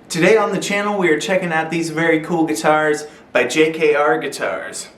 Today on the channel we are checking out these very cool guitars by JKR Guitars.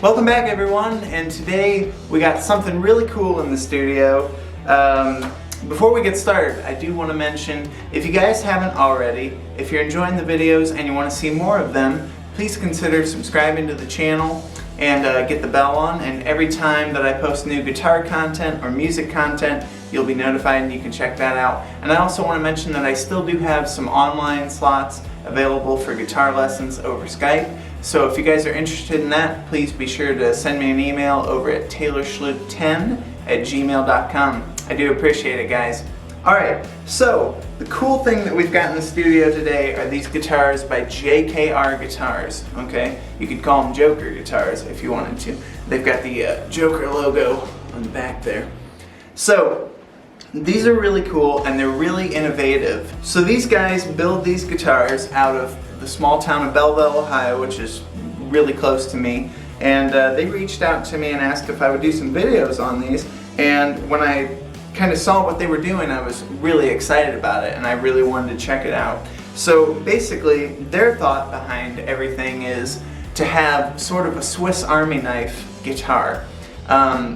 Welcome back everyone, and today we got something really cool in the studio. Before we get started, I do want to mention, if you guys haven't already, if you're enjoying the videos and you want to see more of them, please consider subscribing to the channel and get the bell on, and every time that I post new guitar content or music content, you'll be notified and you can check that out. And I also want to mention that I still do have some online slots available for guitar lessons over Skype. So if you guys are interested in that, please be sure to send me an email over at taylorschlupp10@gmail.com. I do appreciate it, guys. Alright, so the cool thing that we've got in the studio today are these guitars by JKR Guitars, okay? You could call them Joker guitars if you wanted to. They've got the Joker logo on the back there. So, these are really cool and they're really innovative. So these guys build these guitars out of the small town of Bellville, Ohio, which is really close to me. And they reached out to me and asked if I would do some videos on these. And when I kind of saw what they were doing, I was really excited about it and I really wanted to check it out. So basically, their thought behind everything is to have sort of a Swiss Army knife guitar.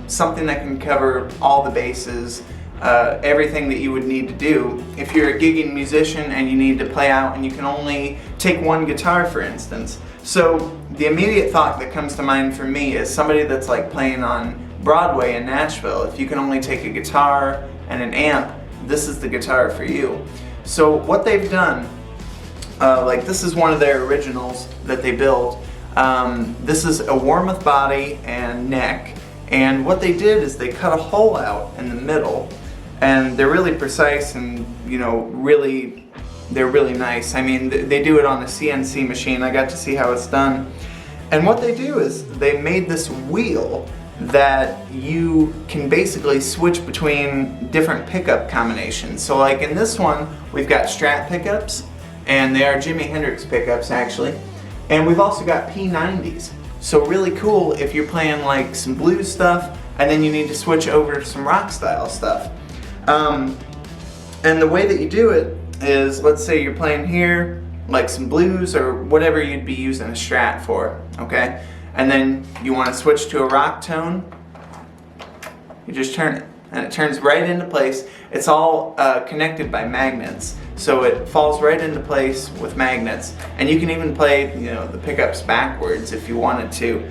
Something that can cover all the bases, everything that you would need to do if you're a gigging musician and you need to play out and you can only take one guitar, for instance. So the immediate thought that comes to mind for me is somebody that's like playing on Broadway in Nashville. If you can only take a guitar and an amp, this is the guitar for you. So what they've done, like this is one of their originals that they built. This is a Warmoth body and neck, and what they did is they cut a hole out in the middle. And they're really precise and, you know, they're really nice. I mean, they do it on a CNC machine. I got to see how it's done. And what they do is they made this wheel that you can basically switch between different pickup combinations. So like in this one, we've got Strat pickups, and they are Jimi Hendrix pickups actually. And we've also got P90s. So really cool if you're playing like some blues stuff and then you need to switch over to some rock style stuff. And the way that you do it is, let's say you're playing here, like some blues or whatever you'd be using a Strat for, okay? And then you want to switch to a rock tone, you just turn it, and it turns right into place. It's all connected by magnets, so it falls right into place with magnets. And you can even play, you know, the pickups backwards if you wanted to.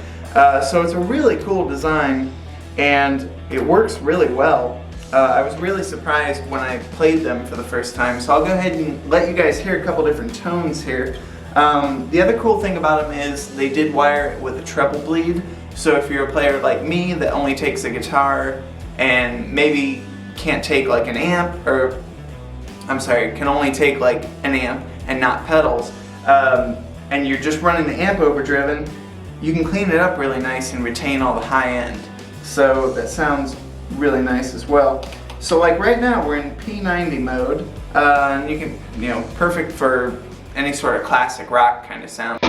So it's a really cool design, and it works really well. I was really surprised when I played them for the first time, so I'll go ahead and let you guys hear a couple different tones here. The other cool thing about them is they did wire it with a treble bleed, so if you're a player like me that only takes a guitar and maybe can't take like an amp, or I'm sorry, can only take like an amp and not pedals, and you're just running the amp overdriven, you can clean it up really nice and retain all the high end. So that sounds really nice as well. So like right now we're in P90 mode, and you can, you know, perfect for any sort of classic rock kind of sound.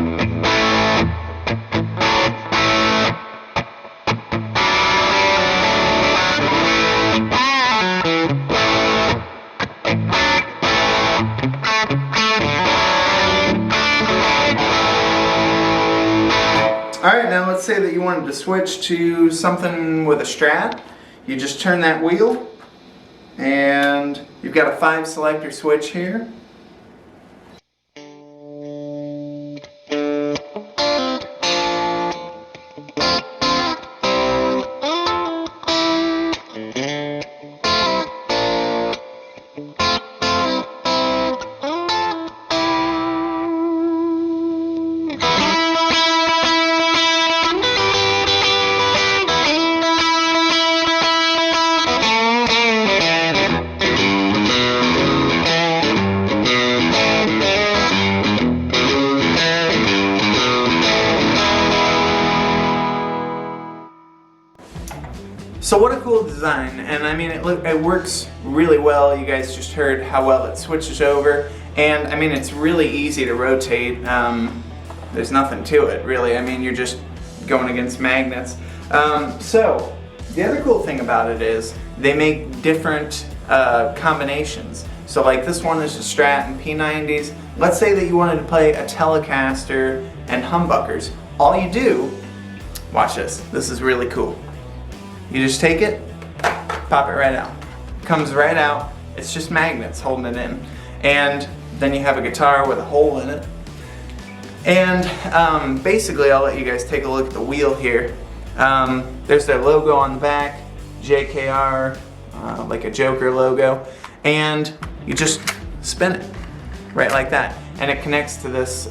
Alright, now let's say that you wanted to switch to something with a Strat. you just turn that wheel, and you've got a 5 selector switch here. So what a cool design, and I mean it works really well. You guys just heard how well it switches over, and I mean it's really easy to rotate. There's nothing to it really. I mean you're just going against magnets. So the other cool thing about it is they make different combinations. So like this one is a Strat and P90s. Let's say that you wanted to play a Telecaster and humbuckers. All you do, watch this. This is really cool. You just take it, pop it right out. Comes right out. It's just magnets holding it in. And then you have a guitar with a hole in it. And basically, I'll let you guys take a look at the wheel here. There's their logo on the back, JKR, like a Joker logo. And you just spin it, right like that. And it connects to this,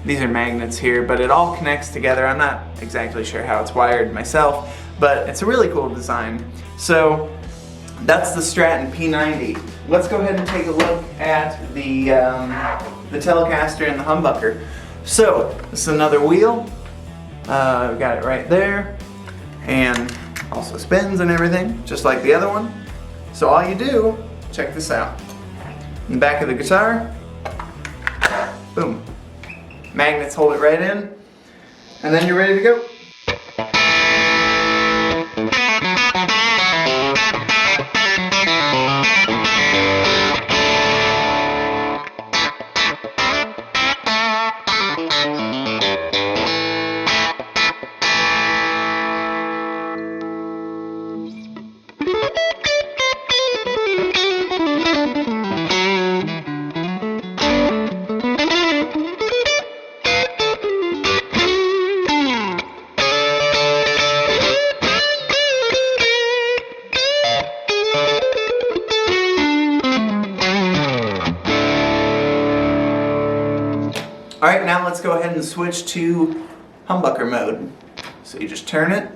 these are magnets here, but it all connects together. I'm not exactly sure how it's wired myself, but it's a really cool design. So that's the Strat and P90. Let's go ahead and take a look at the Telecaster and the humbucker. So this is another wheel. We've got it right there, and also spins and everything, just like the other one. So all you do, check this out. In the back of the guitar, boom. Magnets hold it right in, and then you're ready to go. Alright, now let's go ahead and switch to humbucker mode. So you just turn it.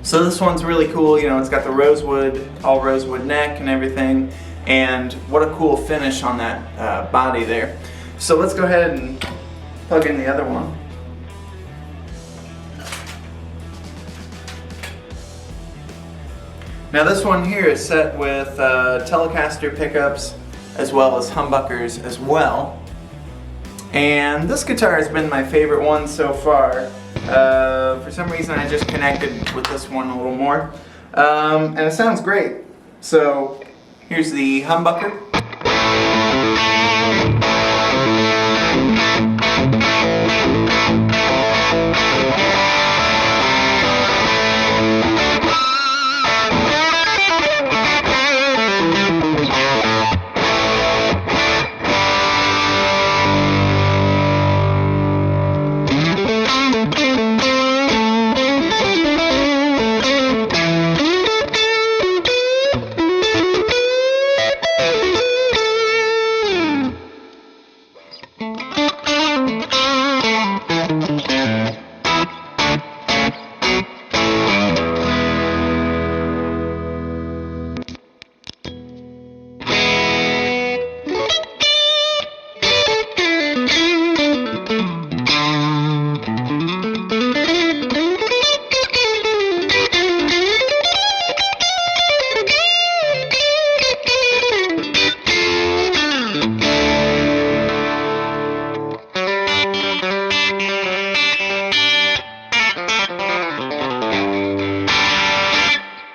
So this one's really cool, you know, it's got the rosewood, all rosewood neck and everything, and what a cool finish on that body there. So let's go ahead and plug in the other one. Now this one here is set with Telecaster pickups as well as humbuckers as well. And this guitar has been my favorite one so far. For some reason I just connected with this one a little more. And it sounds great. So here's the humbucker.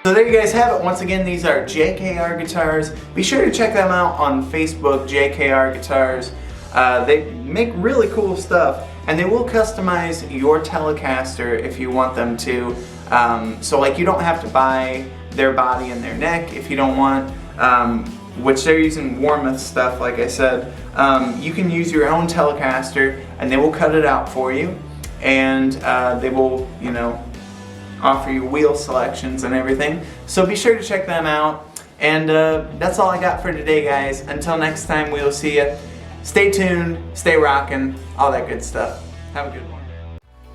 So there you guys have it. Once again, these are JKR Guitars. Be sure to check them out on Facebook, JKR Guitars. They make really cool stuff, and they will customize your Telecaster if you want them to. So like, you don't have to buy their body and their neck if you don't want, which they're using Warmoth stuff, like I said. You can use your own Telecaster, and they will cut it out for you, and they will, you know, offer you wheel selections and everything. So be sure to check them out. And that's all I got for today, guys. Until next time, we will see you. Stay tuned, stay rockin', all that good stuff. Have a good one.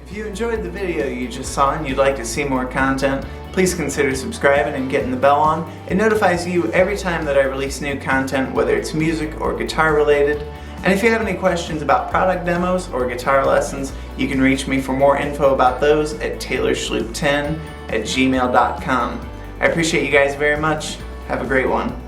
If you enjoyed the video you just saw and you'd like to see more content, please consider subscribing and getting the bell on. It notifies you every time that I release new content, whether it's music or guitar related. And if you have any questions about product demos or guitar lessons, you can reach me for more info about those at taylorschlupp10@gmail.com. I appreciate you guys very much. Have a great one.